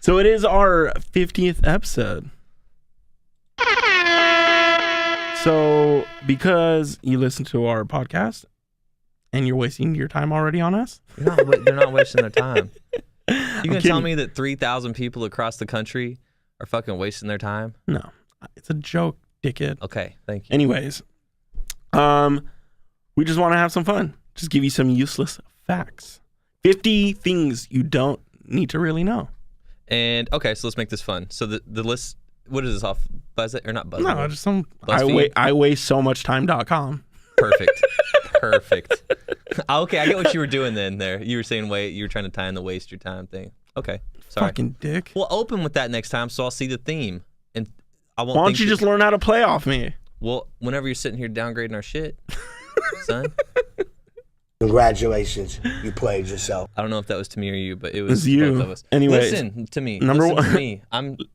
So it is our 50th episode. So because you listen to our podcast and you're wasting your time already on us? They're not wasting their time. You gonna tell me that 3,000 people across the country are fucking wasting their time? No, it's a joke, dickhead. Okay, thank you. Anyways, we just want to have some fun. Just give you some useless facts. 50 things you don't need to really know. And okay, so let's make this fun. So the list, what is this off? Buzzet or not Buzzet? No, just some. BuzzFeed? I waste so much time.com. Perfect. Okay, I get what you were doing then. There, you were saying you were trying to tie in the waste your time thing. Okay, sorry. Fucking dick. We'll open with that next time, so I'll see the theme, and I won't. Why don't you just learn how to play off me? Well, whenever you're sitting here downgrading our shit, son. Congratulations, you played yourself. I don't know if that was to me or you, but it was you. both of us. Anyways, listen to me. Number listen one. to me.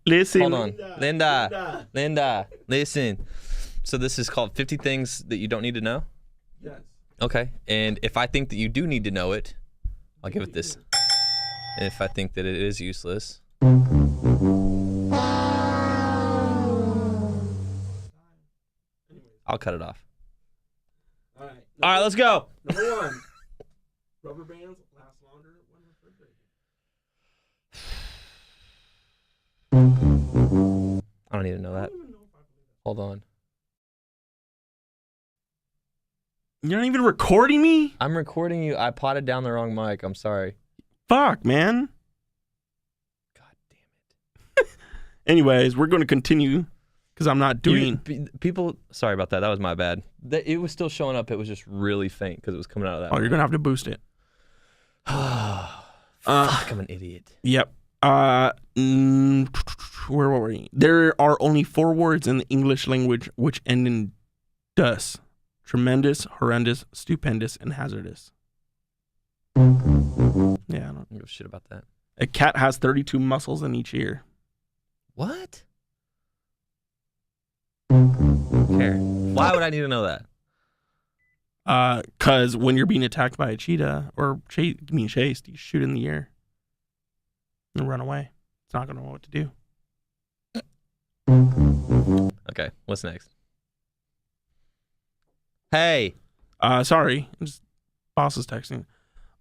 Listen. Hold on, Linda. Listen. So this is called 50 things that you don't need to know. Yes. Okay. And if I think that you do need to know it, I'll give it this. And if I think that it is useless, I'll cut it off. All right, let's go. Number one. Rubber bands last longer when refrigerated. I don't need to know that. Hold on. You're not even recording me? I'm recording you. I potted down the wrong mic. I'm sorry. Fuck, man. God damn it. Anyways, we're going to continue because I'm not doing... People, sorry about that. That was my bad. It was still showing up. It was just really faint because it was coming out of that. Oh, you're going to have to boost it. Fuck, I'm an idiot. Yep. Where were we? There are only 4 words in the English language which end in "dus." Tremendous, horrendous, stupendous, and hazardous. Yeah, I don't give a shit about that. A cat has 32 muscles in each ear. What? Care. Why would I need to know that? Because when you're being attacked by a cheetah or being chased, you shoot in the air and run away. It's not going to know what to do. Okay, what's next? Hey. Sorry. Boss is texting.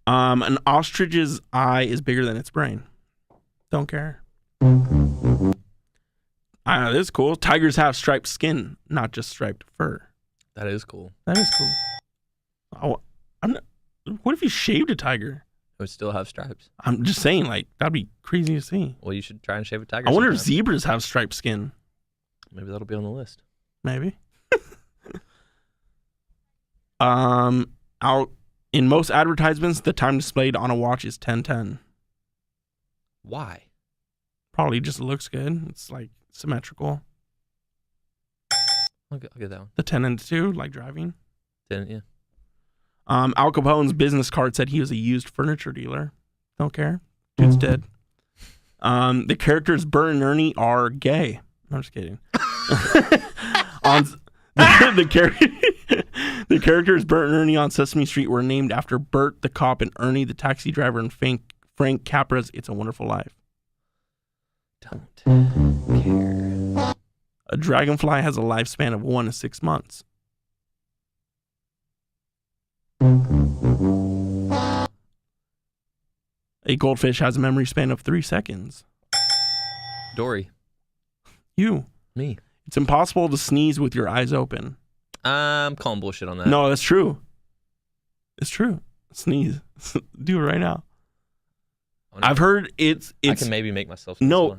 An ostrich's eye is bigger than its brain. Don't care. This is cool. Tigers have striped skin, not just striped fur. That is cool. That is cool. What if you shaved a tiger? It would still have stripes. I'm just saying, like, that'd be crazy to see. Well, you should try and shave a tiger. I wonder if zebras have striped skin. Maybe that'll be on the list. Maybe. Out in most advertisements, the time displayed on a watch is 10:10. Why? Probably just looks good. It's like symmetrical. I'll get that one. The 10 and 2, like driving. 10, yeah. Al Capone's business card said he was a used furniture dealer. Don't care. Dude's dead. The characters Bert and Ernie are gay. I'm just kidding. The characters Bert and Ernie on Sesame Street were named after Bert the cop and Ernie the taxi driver and Frank Capra's It's a Wonderful Life. Don't care. A dragonfly has a lifespan of 1 to 6 months. A goldfish has a memory span of 3 seconds. Dory. You. Me. It's impossible to sneeze with your eyes open. I'm calling bullshit on that. No, that's true. It's true. Sneeze. Do it right now. I've heard it's. I can maybe make myself sneeze. No.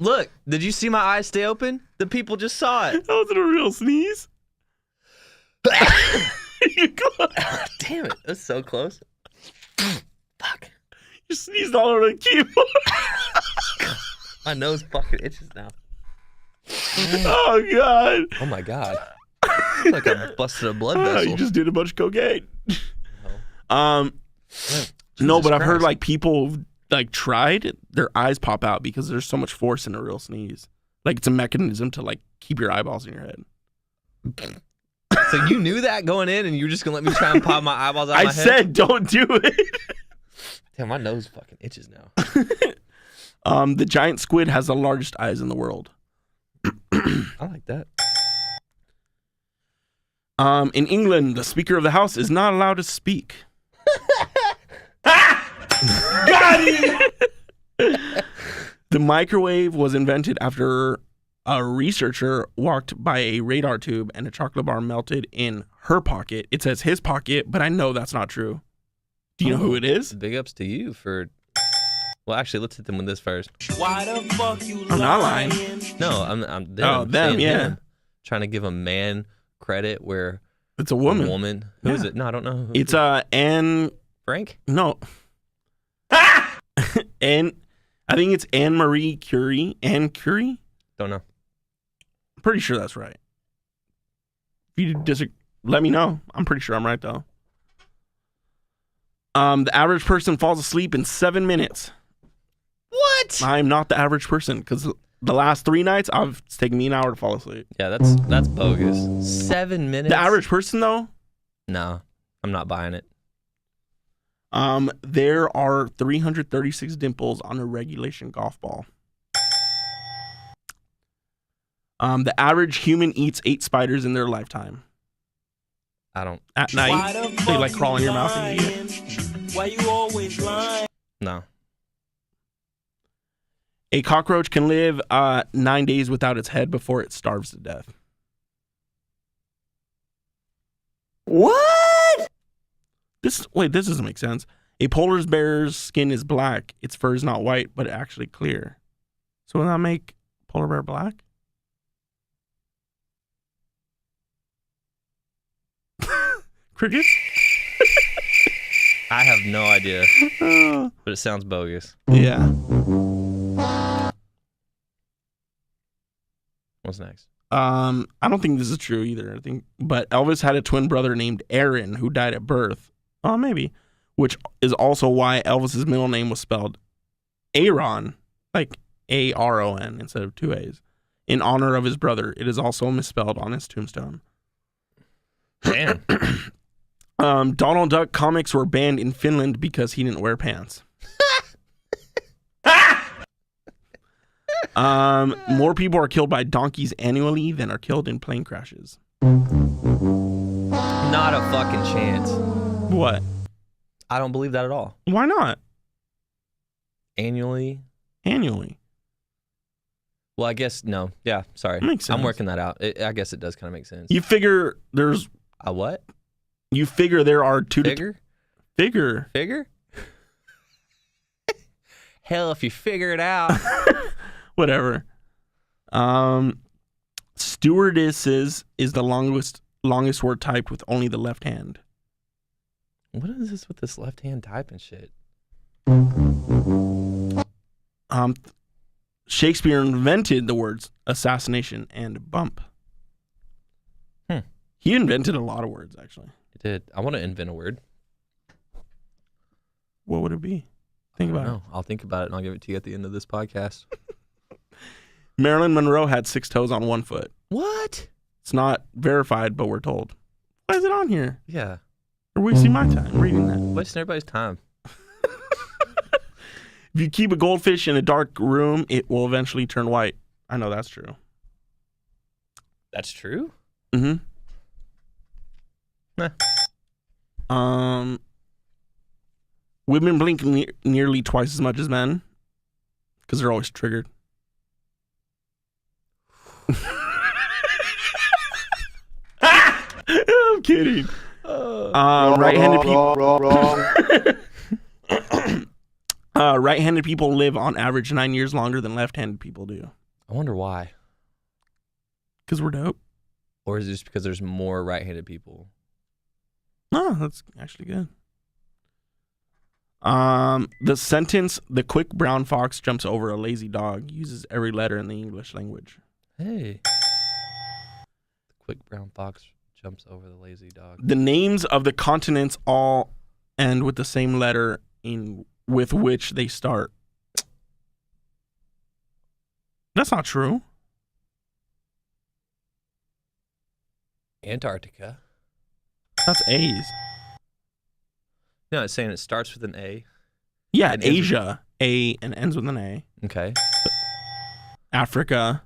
Look, did you see my eyes stay open? The people just saw it. That wasn't a real sneeze. Damn it, that's so close. Fuck. You sneezed all over the keyboard. My nose fucking itches now. Oh, God. Oh, my God. It's like I busted a blood vessel. You just did a bunch of cocaine. No, No, but I've heard Christ. like people like tried, their eyes pop out because there's so much force in a real sneeze. Like it's a mechanism to like keep your eyeballs in your head. So you knew that going in, and you were just gonna let me try and pop my eyeballs out my head? I said don't do it. Damn, my nose fucking itches now. The giant squid has the largest eyes in the world. I like that. In England, the Speaker of the House is not allowed to speak. Got it! The microwave was invented after a researcher walked by a radar tube and a chocolate bar melted in her pocket. It says his pocket, but I know that's not true. Do you know who it is? Big ups to you for... Well, actually, let's hit them with this first. Why the fuck you I'm not lying. No, I'm them. Oh, them, yeah. Him. Trying to give a man credit where... It's a woman. A woman. Who is it? No, I don't know. It's Anne... Frank? No. And I think it's Anne Marie Curie. Anne Curie? Don't know. I'm pretty sure that's right. If you disagree, let me know. I'm pretty sure I'm right, though. The average person falls asleep in 7 minutes. What? I'm not the average person because the last 3 nights, it's taken me an hour to fall asleep. Yeah, that's bogus. 7 minutes? The average person, though? No, I'm not buying it. There are 336 dimples on a regulation golf ball. The average human eats 8 spiders in their lifetime. I don't. At night, they like crawl in your mouth and eat it. Why you always lying? No. A cockroach can live 9 days without its head before it starves to death. What? This doesn't make sense. A polar bear's skin is black. Its fur is not white, but actually clear. So will that make polar bear black? Crickets? I have no idea, but it sounds bogus. Yeah. What's next? I don't think this is true either. But Elvis had a twin brother named Aaron who died at birth. Oh, maybe. Which is also why Elvis's middle name was spelled Aaron, like Aron instead of 2 A's. In honor of his brother, it is also misspelled on his tombstone. Damn. Donald Duck comics were banned in Finland because he didn't wear pants. More people are killed by donkeys annually than are killed in plane crashes. Not a fucking chance. What? I don't believe that at all. Why not? Annually? Well, I guess no. Yeah, sorry. Makes sense. I'm working that out. I guess it does kind of make sense. You figure there's... A what? You figure there are two... Figure? Figure? Hell, if you figure it out. Whatever. Stewardesses is the longest word typed with only the left hand. What is this with this left hand type and shit? Shakespeare invented the words assassination and bump. He invented a lot of words, actually. He did. I want to invent a word. What would it be? Think about it. I'll think about it and I'll give it to you at the end of this podcast. Marilyn Monroe had 6 toes on 1 foot. What? It's not verified, but we're told. Why is it on here? Yeah. You're wasting my time reading that. Wasting everybody's time. If you keep a goldfish in a dark room, it will eventually turn white. I know that's true. That's true? Mm-hmm. Nah. Women blink nearly twice as much as men because they're always triggered. I'm kidding. Right-handed people. Right-handed people live on average 9 years longer than left-handed people do. I wonder why. Because we're dope. Or is it just because there's more right-handed people? No, that's actually good. The sentence, the quick brown fox jumps over a lazy dog, uses every letter in the English language. Hey. The quick brown fox jumps over the lazy dog. The names of the continents all end with the same letter with which they start. That's not true. Antarctica. That's A's. No, it's saying it starts with an A. Yeah, And ends with- Asia, A, and ends with an A. Okay. Africa,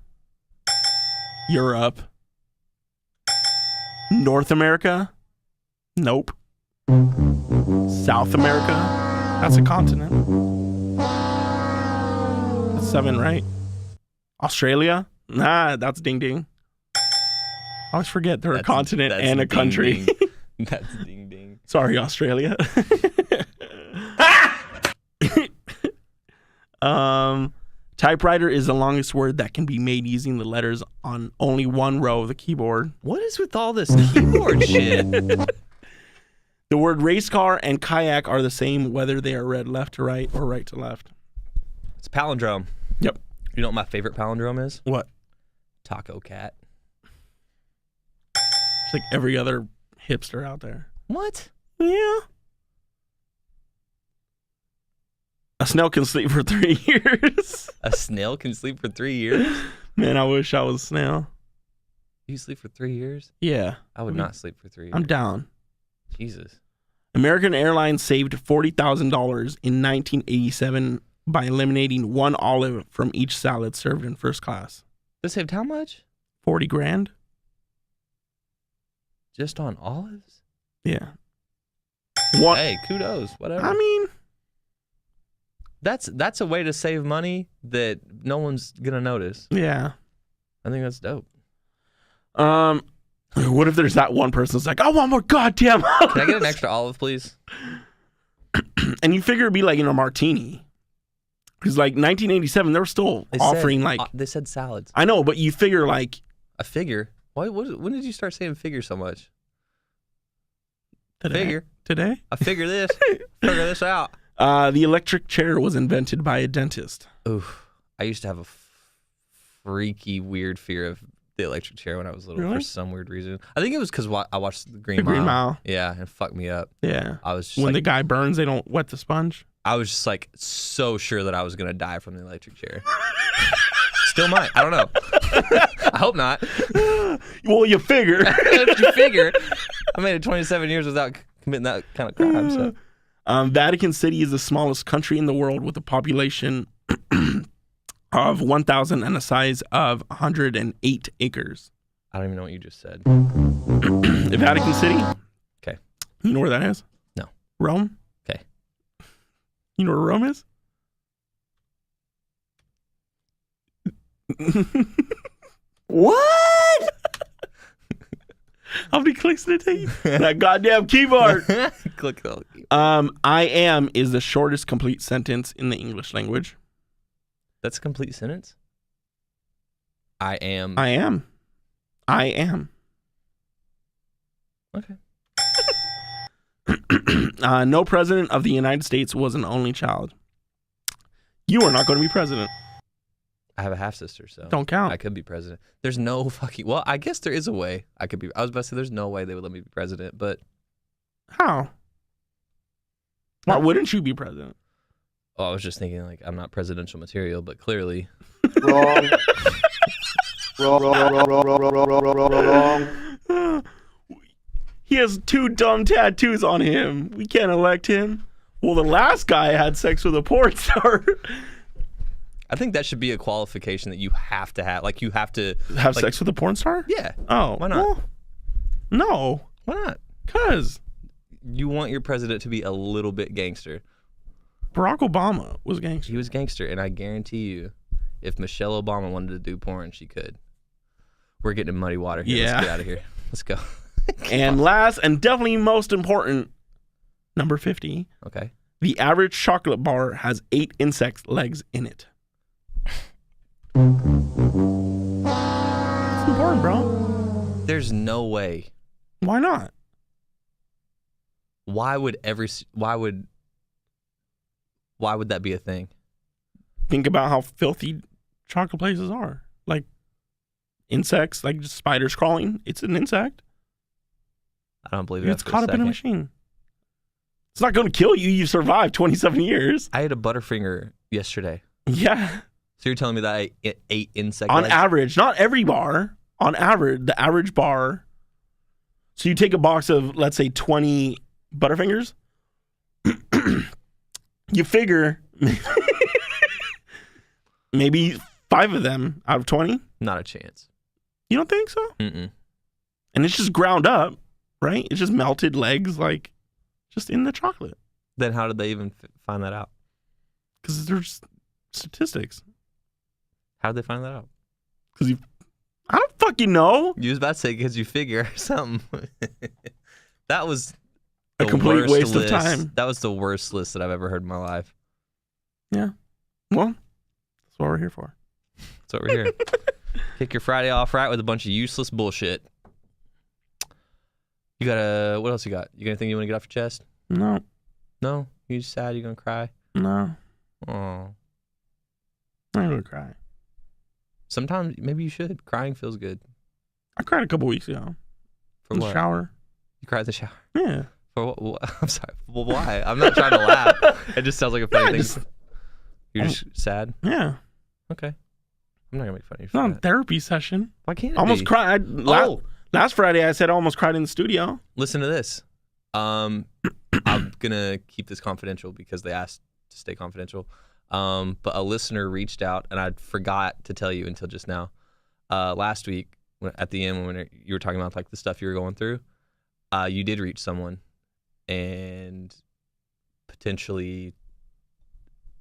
Europe, North America. Nope. South America. That's a continent. That's 7, right? Australia. Nah, that's ding ding. I always forget they're a continent that's and a ding country. ding. That's ding ding. Sorry, Australia. Typewriter is the longest word that can be made using the letters on only one row of the keyboard. What is with all this keyboard shit? The word race car and kayak are the same whether they are read left to right or right to left. It's palindrome. Yep. You know what my favorite palindrome is? What? Taco cat. It's like every other hipster out there. What? Yeah. A snail can sleep for 3 years. A snail can sleep for 3 years? Man, I wish I was a snail. You sleep for 3 years? Yeah. I would not sleep for 3 years. I'm down. Jesus. American Airlines saved $40,000 in 1987 by eliminating one olive from each salad served in first class. They saved how much? 40 grand? Just on olives? Yeah. What? Hey, kudos. Whatever. I mean, That's a way to save money that no one's gonna notice. yeah. I think that's dope. What if there's that one person that's like, I want more goddamn olives. Can I get an extra olive, please? And you figure it'd be like in a martini. Because like 1987, they were still offering they said salads. I know, but you figure like A figure. When did you start saying figure so much? today. Figure. Today? I figure this. Figure this out. The electric chair was invented by a dentist. Oof. I used to have a freaky, weird fear of the electric chair when I was little Really? for some weird reason. I think it was because I watched the Green The Mile. Green Mile. Yeah, it fucked me up. Yeah. I was just When like, the guy burns, they don't wet the sponge. I was just like so sure that I was gonna die from the electric chair. Still might. I don't know. I hope not. Well, you figure. If you figure, I made it 27 years without committing that kind of crime. So Vatican City is the smallest country in the world with a population of 1,000 and a size of 108 acres. I don't even know what you just said. The Vatican City? Okay. You know where that is? No. Rome? Okay. You know where Rome is? What? How many clicks did it take? That goddamn keyboard. Click the. I am is the shortest complete sentence in the English language. That's a complete sentence. I am. I am. I am. Okay. No president of the United States was an only child. You are not going to be president. I have a half sister, so Don't count. I could be president. There's no fucking. Well, I guess there is a way I could be. I was about to say there's no way they would let me be president, but How? Why wouldn't you be president? I was just thinking like I'm not presidential material, but clearly. Wrong. Wrong. He has 2 dumb tattoos on him. We can't elect him. Well, the last guy had sex with a porn star. I think that should be a qualification that you have to have. Like you have to Have like, sex with a porn star? Yeah. Oh. Why not? Well, no. Why not? Because You want your president to be a little bit gangster. Barack Obama was gangster. He was gangster, and I guarantee you, if Michelle Obama wanted to do porn, she could. We're getting in muddy water here. Yeah. Let's get out of here. Let's go. And last and definitely most important, number 50. Okay. The average chocolate bar has 8 insect legs in it. It's important, bro. There's no way. Why not? Why would that be a thing? Think about how filthy chocolate places are. Like insects, like just spiders crawling. It's an insect. I don't believe that. It's for caught up in a second. machine. It's not going to kill you. You survived 27 years. I ate a Butterfinger yesterday. Yeah. So you're telling me that I ate insect On legs? average, not every bar. On average, the average bar So you take a box of, let's say, 20 Butterfingers. You figure maybe 5 of them out of 20. Not a chance. You don't think so? Mm-mm. And it's just ground up, right? It's just melted legs, like, just in the chocolate. Then how did they even find that out? Because there's statistics. How did they find that out? Because I don't fucking know. You was about to say because you figure something. That was A the complete worst waste list. of time. That was the worst list that I've ever heard in my life. Yeah. Well, that's what we're here for. That's what we're here. Kick your Friday off right with a bunch of useless bullshit. You got what else you got? You got anything you want to get off your chest? No. No? You just sad? You gonna cry? No. Oh. I'm not going to cry. Sometimes maybe you should. Crying feels good. I cried a couple weeks ago. For In the what? shower. You cried in the shower. Yeah. For what? I'm sorry. Well, why? I'm not trying to laugh. It just sounds like a funny thing. You're just sad? Yeah. Okay. I'm not gonna make fun of you It's for not a that. therapy session. Why can't it Almost be? cried. Last Friday, I said I almost cried in the studio. Listen to this. I'm gonna keep this confidential because they asked to stay confidential. But a listener reached out, and I forgot to tell you until just now. Last week, at the end when you were talking about like the stuff you were going through, you did reach someone, and potentially,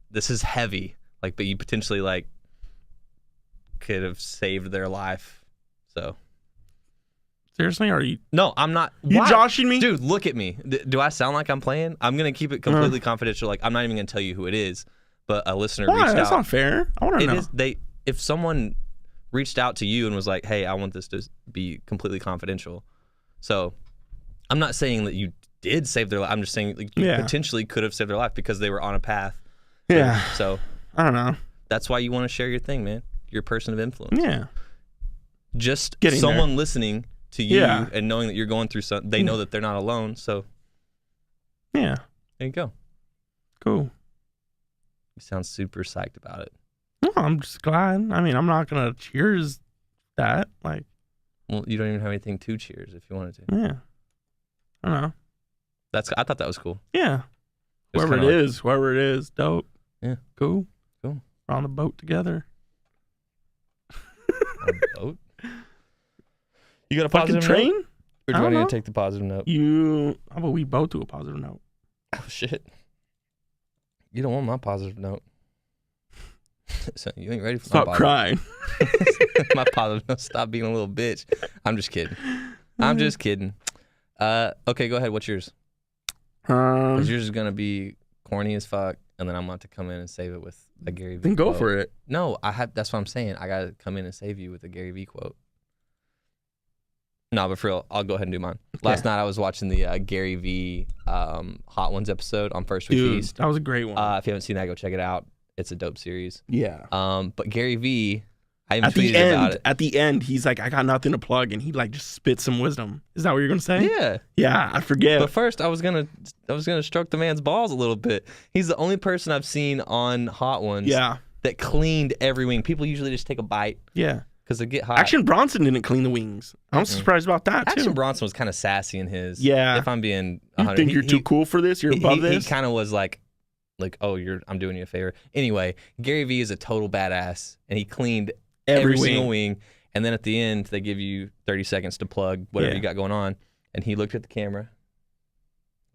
this is heavy. Like, but you potentially like could have saved their life. So. Seriously? Are you No, I'm not. you joshing me? Dude, look at me. Do I sound like I'm playing? I'm going to keep it completely confidential. Like, I'm not even going to tell you who it is, but a listener Why? reached That's out. not fair. I want to know. If someone reached out to you and was like, hey, I want this to be completely confidential. So I'm not saying that you did save their life. I'm just saying like, you potentially could have saved their life because they were on a path. Yeah. So I don't know. that's why you want to share your thing, man. You're a person of influence. Yeah. Just Getting someone there. listening to you Yeah. and knowing that you're going through something, they know that they're not alone. So Yeah. there you go. Cool. You sound super psyched about it. No, I'm just glad. I mean, I'm not going to cheers that. Like, Well, you don't even have anything to cheers if you wanted to. yeah. I don't know. I thought that was cool. Yeah. It's Whoever kinda it is, dope. Yeah. Cool. Cool. We're on the boat together. On a boat. You got a Fucking positive train? note? Or do I you don't want know. to take the positive note? How about we both do a positive note? Oh, shit. You don't want my positive note. So you ain't ready for Stop my crying. my positive note. Stop being a little bitch. I'm just kidding. I'm just kidding. Okay, go ahead. What's yours? 'Cause yours is going to be corny as fuck, and then I'm going to come in and save it with a Gary V Then go quote. for it. No, that's what I'm saying. I got to come in and save you with a Gary V quote. No, but for real, I'll go ahead and do mine. Last night I was watching the Gary V Hot Ones episode on First Week Dude, Feast. that was a great one. If you haven't seen that, go check it out. It's a dope series. Yeah. But Gary V, I even At the tweeted about end, it. at the end, he's like, I got nothing to plug, and he like just spits some wisdom. Is that what you're gonna say? Yeah. Yeah, I forget. But first, I was gonna stroke the man's balls a little bit. He's the only person I've seen on Hot Ones Yeah. that cleaned every wing. People usually just take a bite Yeah. because they get hot. Action Bronson didn't clean the wings. I'm surprised about that too. Action Bronson was kind of sassy in his. Yeah. If I'm being You 100, think you're too cool for this? You're above this? He kind of was like, oh, I'm doing you a favor. Anyway, Gary V is a total badass, and he cleaned every single wing. And then at the end, they give you 30 seconds to plug whatever you got going on. And he looked at the camera,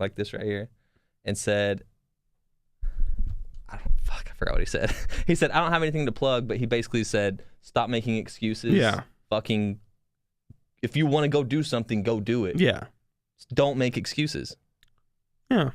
like this right here, and said, I forgot what he said. He said, I don't have anything to plug, but he basically said, stop making excuses. Yeah. Fucking, if you want to go do something, go do it. Yeah. Don't make excuses. Yeah.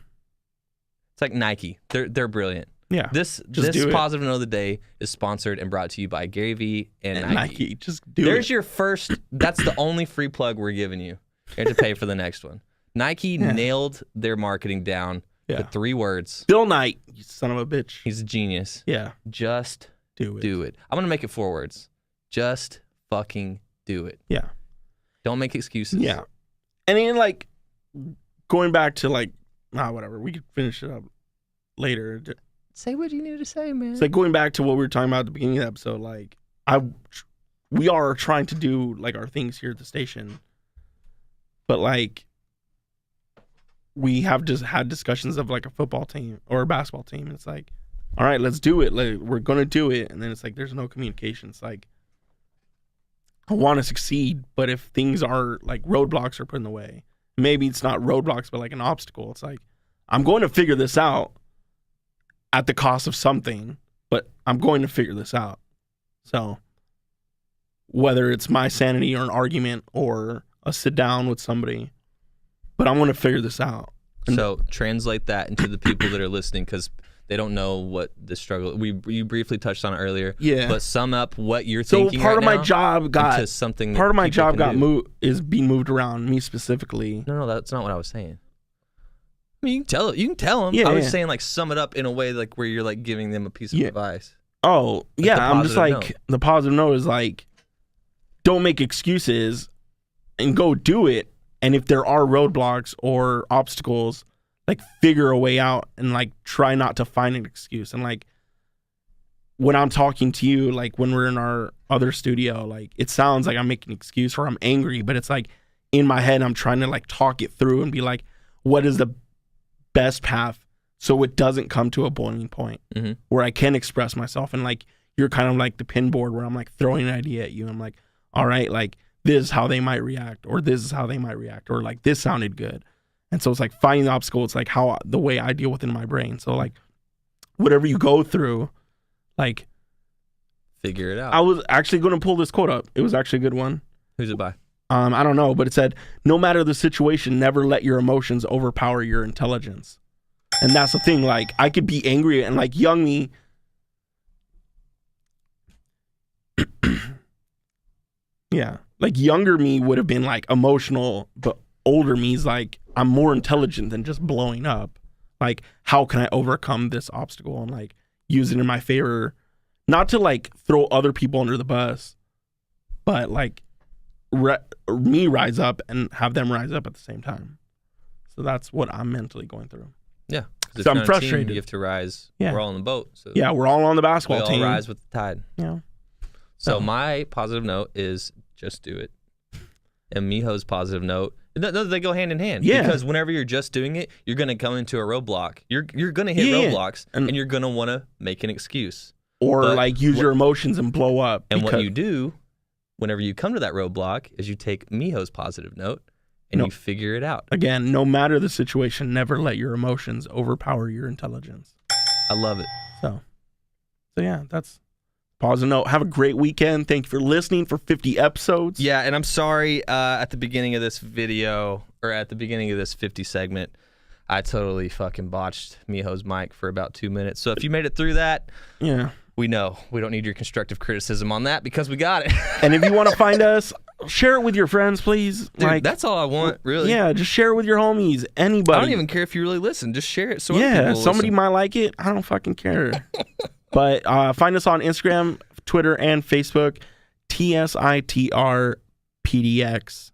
It's like Nike. They're brilliant. Yeah. This do it. positive note of the day is sponsored and brought to you by Gary V and Nike. Just do There's it. your first. That's the only free plug we're giving you. You have to pay for the next one. Nike nailed their marketing down to 3 words. Bill Knight, you son of a bitch. He's a genius. Yeah. Just Do it. do it. I'm gonna make it 4 words. Just fucking do it. Yeah. Don't make excuses. Yeah. And then like going back to like whatever. We could finish it up later. Say what you need to say, man. It's like going back to what we were talking about at the beginning of the episode. Like we are trying to do like our things here at the station, but like we have just had discussions of like a football team or a basketball team. And it's like, all right, let's do it. Like, we're gonna do it, and then it's like there's no communication. It's like I want to succeed, but if things are like roadblocks are put in the way, maybe it's not roadblocks, but like an obstacle. It's like I'm going to figure this out at the cost of something, but I'm going to figure this out. So whether it's my sanity or an argument or a sit down with somebody, but I'm going to figure this out. So translate that into the people that are listening, because they don't know what the struggle. You briefly touched on it earlier. Yeah. But sum up what you're So thinking. part right of my now job got into something. part of my job got moved. is being moved around. Me specifically. No, that's not what I was saying. I mean, you can tell it. You can tell them. Yeah, I was yeah. saying like sum it up in a way like where you're like giving them a piece of Yeah. advice. Oh Like yeah, the I'm just positive like note. the positive note is like, don't make excuses, and go do it. And if there are roadblocks or obstacles, like figure a way out and like try not to find an excuse. And like when I'm talking to you, like when we're in our other studio, like it sounds like I'm making an excuse or I'm angry, but it's like in my head I'm trying to like talk it through and be like, what is the best path so it doesn't come to a boiling point where I can express myself. And like you're kind of like the pinboard where I'm like throwing an idea at you. I'm like, all right, like this is how they might react, or this is how they might react, or like this sounded good. And so it's like finding the obstacle. It's like how the way I deal with it in my brain. So like whatever you go through, like Figure it out. I was actually going to pull this quote up. It was actually a good one. Who's it by? I don't know, but it said, no matter the situation, never let your emotions overpower your intelligence. And that's the thing. Like I could be angry, and like young me, yeah, like younger me would have been like emotional, but older me's like I'm more intelligent than just blowing up. Like how can I overcome this obstacle and like use it in my favor, not to like throw other people under the bus, but like me rise up and have them rise up at the same time. So that's what I'm mentally going through. Yeah. 'Cause if So I'm you're on a team, frustrated. you have to rise. Yeah. We're all in the boat. So Yeah, we're all on the we basketball all team. rise with the tide. Yeah. So So- my positive note is just do it. And Mijo's positive note, they go hand in hand. Yeah. Because whenever you're just doing it, you're going to come into a roadblock. You're going to hit Yeah. roadblocks, and you're going to want to make an excuse. Or But like use your emotions and blow up. And what because- you do whenever you come to that roadblock is you take Mijo's positive note and No. you figure it out. Again, no matter the situation, never let your emotions overpower your intelligence. I love it. So yeah, that's pause and note. Have a great weekend. Thank you for listening for 50 episodes. Yeah, and I'm sorry at the beginning of this video, or at the beginning of this 50 segment, I totally fucking botched Mijo's mic for about 2 minutes. So if you made it through that, Yeah. we know. We don't need your constructive criticism on that because we got it. And if you want to find us, share it with your friends, please. Dude, that's all I want, really. Yeah, just share it with your homies. Anybody. I don't even care if you really listen. Just share it so other Yeah, people will somebody listen. might like it. I don't fucking care. But find us on Instagram, Twitter, and Facebook. TSITRPDX.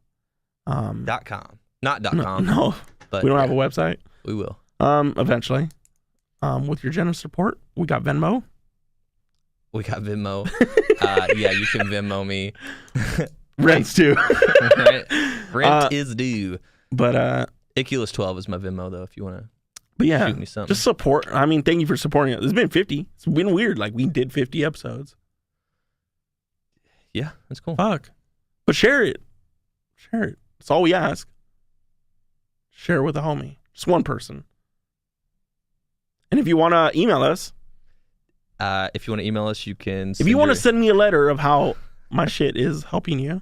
.com. Not .com. No, But we don't have yeah, a website. We will. Eventually. With your generous support, we got Venmo. We got Venmo. Yeah, you can Venmo me. Rents too. Right? Rent is due. But Iculus12 is my Venmo, though, if you want to yeah, shoot me something. just support. I mean, thank you for supporting it. It's been 50. It's been weird. Like we did 50 episodes. Yeah, that's cool. Fuck. But share it. Share it. That's all we ask. Share it with a homie. Just one person. And if you want to email us, If you want to email us, you can. if you want to send me a letter of how my shit is helping you,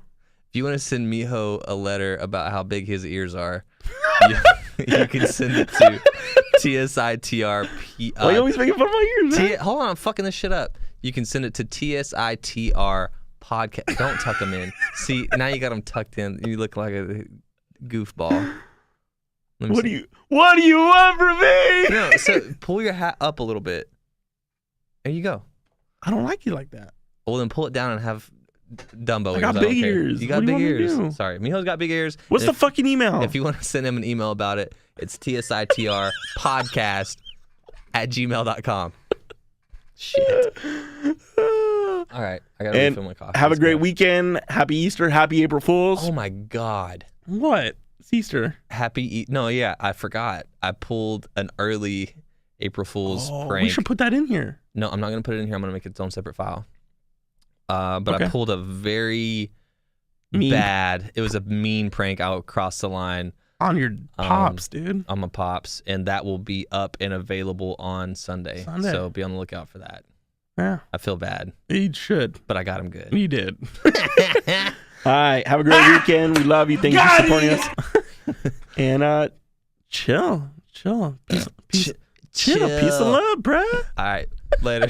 If you want to send Mijo a letter about how big his ears are, you can send it to TSITRP. why you always making fun of my ears, man? Hold on, I'm fucking this shit up. You can send it to TSITR podcast. Don't tuck them in. See, now you got them tucked in. You look like a goofball. Let me What see. do you want from me? No, so pull your hat up a little bit. There you go. I don't like you like that. Well, then pull it down and have Dumbo ears. got don't big care. ears. You What got do you big want me to ears. do? Sorry, Mijo's got big ears. What's the fucking email? If you want to send him an email about it, it's TSITR podcast @gmail.com. Shit. All right, I gotta And refill my coffee. have a Let's great go. weekend. Happy Easter. Happy April Fools. Oh my god. What? It's Easter. No, yeah, I forgot. I pulled an early April Fool's prank. We should put that in here. No, I'm not going to put it in here. I'm going to make its own separate file. But Okay. I pulled a very Mean. bad, it was a mean prank out across the line On your pops, dude. on my pops, and that will be up and available on Sunday. So be on the lookout for that. Yeah, I feel bad, you should. but I got him good. You did. All right, have a great weekend. We love you. Thank you for supporting us. And chill. Peace of love, bruh. All right, later.